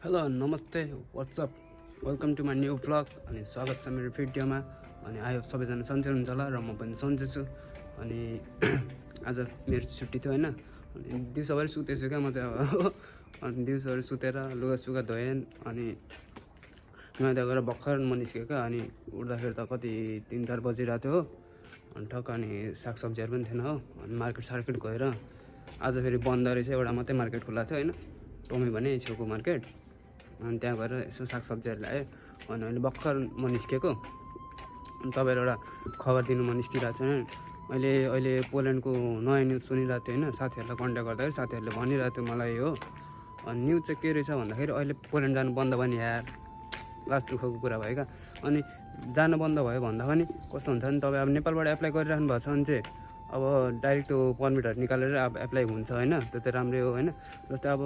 Hello नमस्ते what's up welcome to my new vlog अनि स्वागत छ मेरो भिडियोमा। अनि आयो सबैजना सन्चै हुनुहुन्छ होला र म पनि सन्चै छु। अनि आज मेरो छुट्टी थियो होइन, अनि दिउँसोभरि सुतेछु क्या म चाहिँ अब अनि दिउँसोभरि सुतेर लुगासुगा धोएँ अनि नुहाइधुवाइ गरेर भर्खर म निस्केँ क्या। अनि उठ्दाखेरि त कति 3-4 बजिरहेको थियो हो। अनि ठक्क अनि सागसब्जीहरू पनि थिएन हो। अनि मार्केट गएर आज फेरि बन्द रहेछ, एउटा मात्रै मार्केट खुल्ला थियो होइन, टोमी भने छेउको मार्केट। अनि त्यहाँ गएर यसो सागसब्जीहरू ल्याएँ। अनि अहिले भर्खर म निस्केको। अनि तपाईँहरू एउटा खबर दिनु म निस्किरहेको छु। अहिले पोल्यान्डको नयाँ न्युज सुनिरहेको थिएँ होइन, साथीहरूलाई कन्ट्याक्ट गर्दाखेरि साथीहरूले भनिरहेको थियो मलाई हो। अनि न्युज चाहिँ के रहेछ भन्दाखेरि अहिले पोल्यान्ड जानु बन्द भयो नि यार, लास्ट दुःखको कुरा भयो क्या। अनि जानु बन्द भयो भन्दा पनि कस्तो हुन्छ भने तपाईँ अब नेपालबाट एप्लाई गरिराख्नु भएको छ भने चाहिँ अब डाइरेक्ट त्यो पर्मिटहरू निकालेर अब एप्लाई हुन्छ होइन, त्यो त राम्रै हो होइन। जस्तै अब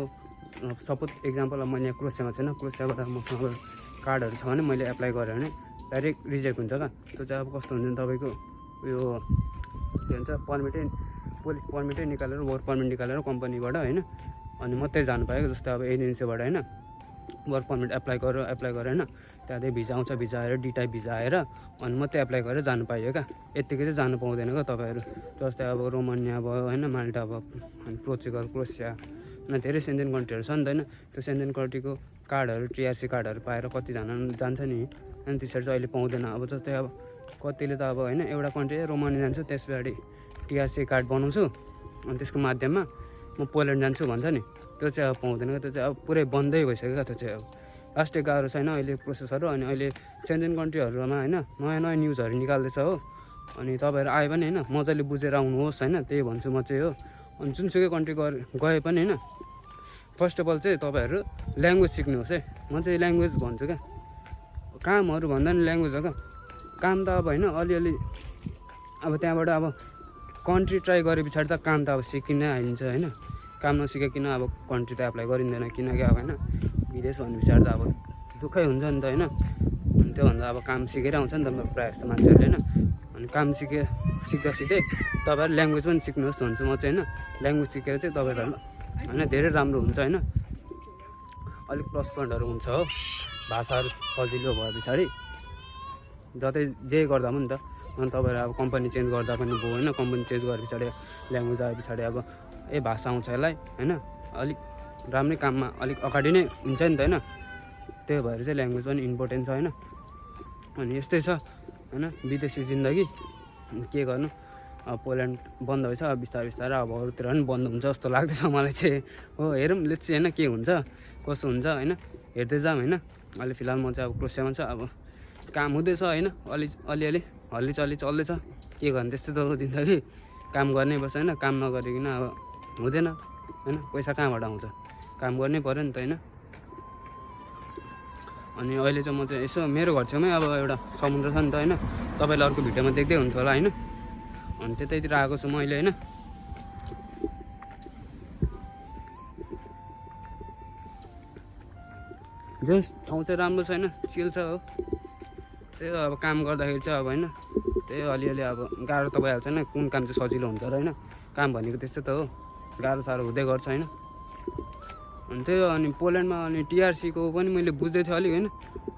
सपोज एक्जाम्पल अब मैले यहाँ क्रोसियामा छैन, क्रोसियाबाट मसँग कार्डहरू छ भने मैले एप्लाई गरेँ भने डाइरेक्ट रिजेक्ट हुन्छ क्या। त्यो चाहिँ अब कस्तो हुन्छ भने तपाईँको उयो के भन्छ पुलिस पर्मिटै निकालेर वर्क पर्मिट निकालेर कम्पनीबाट होइन, अनि मात्रै जानु पाएको। जस्तै अब एजेन्सीबाट होइन वर्क पर्मिट एप्लाई गरेर होइन, त्यहाँदेखि भिजा आउँछ, भिजा आएर डी टाइप भिजा आएर अनि मात्रै एप्लाई गरेर जानु पाइयो क्या। यत्तिकै चाहिँ जानु पाउँदैन क्या तपाईँहरू। जस्तै अब रोमानिया भयो होइन, माल्टा भयो, अनि पोर्चुगल, क्रोसिया होइन, धेरै सेन्जेन कन्ट्रीहरू छ नि त होइन। त्यो सेन्जेन कन्ट्रीको कार्डहरू टिआरसी कार्डहरू पाएर कतिजना जान्छ नि, अनि त्यसरी चाहिँ अहिले पाउँदैन। अब जस्तै अब कतिले त अब होइन एउटा कन्ट्री रोमानिया जान्छु, त्यस पछाडि टिआरसी कार्ड बनाउँछु अनि त्यसको माध्यममा म पोल्यान्ड जान्छु भन्छ नि, त्यो चाहिँ अब पाउँदैन। त्यो चाहिँ अब पुरै बन्दै भइसक्यो क्या। त्यो चाहिँ अब लास्टै गाह्रो छैन अहिले प्रोसेसहरू। अनि अहिले सेन्जेन कन्ट्रीहरूमा होइन नयाँ न्युजहरू निकाल्दैछ हो। अनि तपाईँहरू आयो भने होइन मजाले बुझेर आउनुहोस् होइन, त्यही भन्छु म चाहिँ हो। अनि जुनसुकै कन्ट्री गए पनि होइन, फर्स्ट अफ अल चाहिँ तपाईँहरू ल्याङ्ग्वेज सिक्नुहोस् है। म चाहिँ ल्याङ्ग्वेज भन्छु क्या, कामहरू भन्दा नि ल्याङ्ग्वेज हो क्या। काम त अब होइन अलिअलि अब त्यहाँबाट अब कन्ट्री ट्राई गरे पछाडि त काम त अब सिकिनै हालिन्छ होइन। काम नसिकिकन अब कन्ट्री त एप्लाई गरिँदैन, किनकि अब होइन विदेश भन्ने पछाडि त अब दुःखै हुन्छ नि त होइन। अनि त्योभन्दा अब काम सिकेर आउँछ नि त प्रायः जस्तो मान्छेहरूले होइन। अनि काम सिक्दा तपाईँहरू ल्याङ्ग्वेज पनि सिक्नुहोस् भन्छु म चाहिँ होइन। ल्याङ्ग्वेज सिकेर चाहिँ तपाईँहरू होइन धेरै राम्रो हुन्छ होइन, अलिक प्लस पोइन्टहरू हुन्छ हो। भाषाहरू सजिलो भए पछाडि जतै जे गर्दा पनि त, अनि तपाईँहरू अब कम्पनी चेन्ज गर्दा पनि भयो होइन। कम्पनी चेन्ज गरे पछाडि ल्याङ्ग्वेज आए पछाडि अब भाषा आउँछ यसलाई होइन, अलिक राम्रै काममा अलिक अगाडि नै हुन्छ नि त होइन। त्यही भएर चाहिँ ल्याङ्ग्वेज पनि इम्पोर्टेन्ट छ होइन। अनि यस्तै छ होइन विदेशी जिन्दगी, के गर्नु। अब पोल्यान्ड बन्द भएछ, अब बिस्तारै अब अरूतिर पनि बन्द हुन्छ जस्तो लाग्दैछ मलाई चाहिँ हो। हेरौँ लेट्स सी होइन के हुन्छ कसो हुन्छ होइन, हेर्दै जाऊँ होइन। अहिले फिलहाल म चाहिँ अब क्रोसियामा छ, अब काम हुँदैछ होइन, अलिअलि हल्लीचल्ली चल्दैछ। के गर्नु त्यस्तै त हो जिन्दगी, काम गर्नै पर्छ होइन। काम नगरिकन अब हुँदैन होइन, पैसा कहाँबाट आउँछ, काम गर्नै पऱ्यो नि त होइन। अनि अहिले चाहिँ म चाहिँ यसो मेरो घर छेउमै अब एउटा समुद्र छ नि त होइन, तपाईँले अर्को भिडियोमा देख्दै हुन्थ्यो होला होइन। अनि त्यतैतिर आएको छु मैले होइन। जस ठाउँ चाहिँ राम्रो छ होइन, चिल छ हो। त्यही हो अब काम गर्दाखेरि चाहिँ अब होइन त्यही अलिअलि अब गाह्रो त भइहाल्छ होइन, कुन काम चाहिँ सजिलो हुन्छ र होइन। काम भनेको त्यस्तै त हो, गाह्रो साह्रो हुँदै गर्छ होइन। अनि त्यही हो। अनि पोल्यान्डमा अनि टिआरसीको पनि मैले बुझ्दै थिएँ अलिक होइन,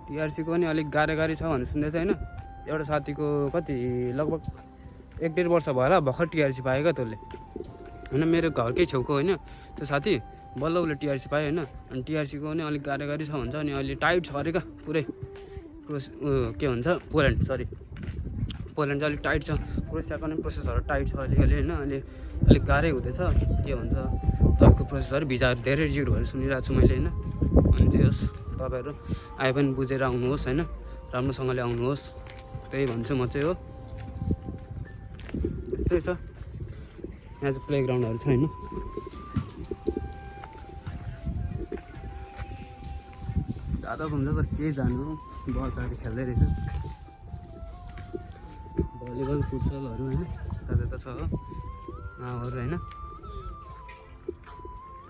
टिआरसीको पनि अलिक गाह्रो छ भनेर सुन्दै थिएँ होइन। एउटा साथीको कति लगभग 1-1.5 वर्ष भयो होला भर्खर टिआरसी पायो क्या त्यसले होइन। मेरो घरकै छेउको होइन त्यो साथी, बल्ल उसले टिआरसी पायो होइन। अनि टिआरसीको पनि अलिक गाह्रो छ भन्छ। अनि अहिले टाइट छ अरे क्या पुरै के भन्छ पोल्यान्ड चाहिँ अलिक टाइट छ। क्रोसियाको पनि प्रोसेसहरू टाइट छ अलिअलि होइन। अहिले अलिक गाह्रै हुँदैछ, के भन्छ तपाईँको प्रोसेसहरू भिजाहरू धेरै रिजेक्ट भएर सुनिरहेको छु मैले होइन। अनि त्यही होस्, तपाईँहरू आए पनि बुझेर आउनुहोस् होइन, राम्रोसँगले आउनुहोस्, त्यही भन्छु म चाहिँ हो। यस्तै छ, यहाँ चाहिँ प्लेग्राउन्डहरू छ होइन। दादा हुन्छ तर के जानु, बच्चाहरू खेल्दै रहेछ, भलिबल फुटसलहरू होइन यता छ हो नाउँहरू होइन।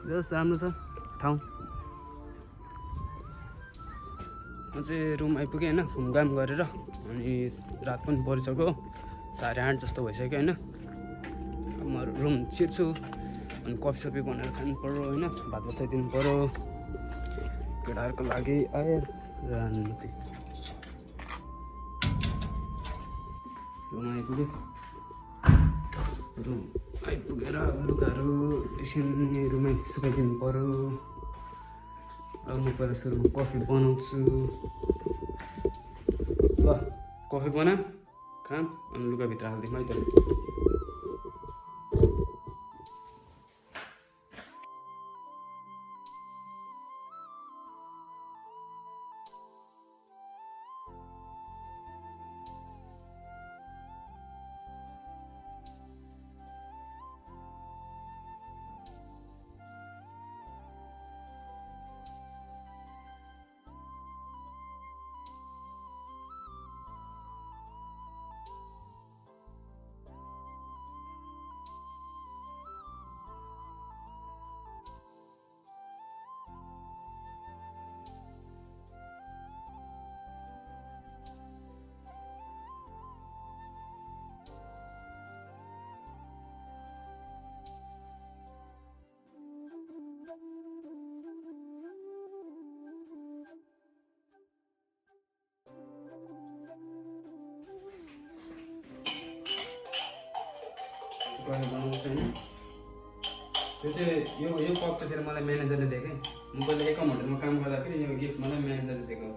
जस राम्रो छ ठाउँ। म चाहिँ रुम आइपुगेँ होइन घुमघाम गरेर। अनि रात पनि परिसक्यो, 8:30 जस्तो भइसक्यो होइन। म रुम छिर्छु अनि कफी सफी बनाएर खानु पऱ्यो होइन, भात बसाइदिनु पऱ्यो, केटाहरूको लागि आयो रानुमती रुम आइपुग्यो रुम आइपुगेर लुगाहरू एकछिन रुमै सुकाइदिनु पऱ्यो अब म पहिला सुरुमा कफी बनाउँछु ल कफी बना खाम अनि लुगाभित्र हालिदिउँ है त बनाउँछ होइन त्यो चाहिँ यो कप चाहिँ फेरि मलाई म्यानेजरले दिएको है म पहिला एकम होटलमा काम गर्दाखेरि यो गिफ्ट मलाई म्यानेजरले दिएको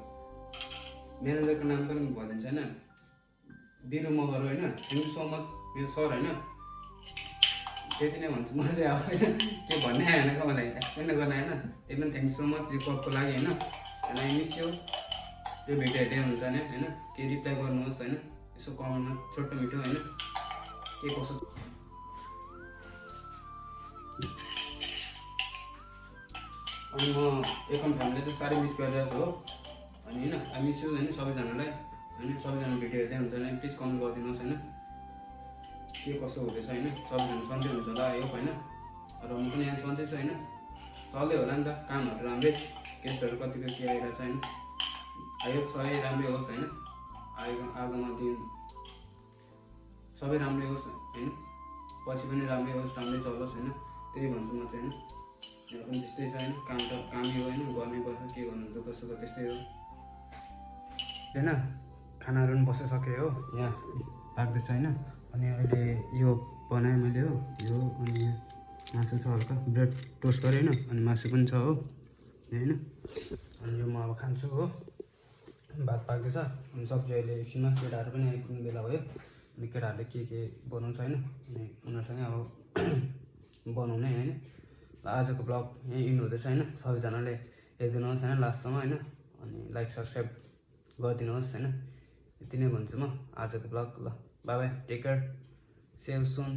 म्यानेजरको नाम पनि भनिदिन्छ होइन बिरु मगर होइन थ्याङ्क यू सो मच मेरो सर होइन त्यति नै भन्छु मैले चाहिँ अब होइन के भन्ने आएन क्या मलाई एक्सप्लेन गर्न आएन त्यही पनि थ्याङ्क यू सो मच यो कपको लागि होइन एन्ड आई मिस यु त्यो भिडियो हेर्दै हुनुहुन्छ भने होइन केही रिप्लाई गर्नुहोस् होइन यसो कमेन्टमा छोटो मिठो होइन के कसो अनि म एकम फ्यामिलीलाई चाहिँ साह्रै मिस गरिरहेको छु हो अनि होइन आई मिस यु होइन सबैजनालाई होइन सबैजना भिडियो हेर्दै हुन्छ भने प्लिज कमेन्ट गरिदिनुहोस् होइन के कसो हुँदैछ होइन सबैजना सन्चै हुन्छ होला आई होप होइन र म पनि यहाँ सन्चै छु होइन चल्दै होला नि त कामहरू राम्रै गेस्टहरू कतिको के आइरहेछ होइन आई होप सबै राम्रै होस् होइन आगामी दिन सबै राम्रै होस् होइन पछि पनि राम्रै होस् राम्रै चलोस् होइन त्यही भन्छु म चाहिँ होइन यहाँ पनि त्यस्तै छ होइन काम त कामै हो होइन गर्नै पर्छ के गर्नु दुःख सुख त्यस्तै हो होइन खानाहरू पनि बसिसकेँ हो यहाँ पाक्दैछ होइन अनि अहिले यो बनाएँ मैले हो यो अनि यहाँ मासु छ हल्का ब्रेड टोस्ट गरेँ होइन अनि मासु पनि छ हो होइन अनि यो म अब खान्छु हो भात पाक्दैछ अनि सब्जी अहिले एकछिनमा केटाहरू पनि आइपुग्ने बेला भयो अनि केटाहरूले के बनाउँछ होइन अनि उनीहरूसँगै अब बनाउने होइन ल आजको ब्लग यहीँ इन हुँदैछ होइन सबैजनाले हेरिदिनुहोस् होइन लास्टसम्म होइन अनि लाइक सब्सक्राइब गरिदिनुहोस् होइन यति नै भन्छु म आजको ब्लग ल bye bye take care see you soon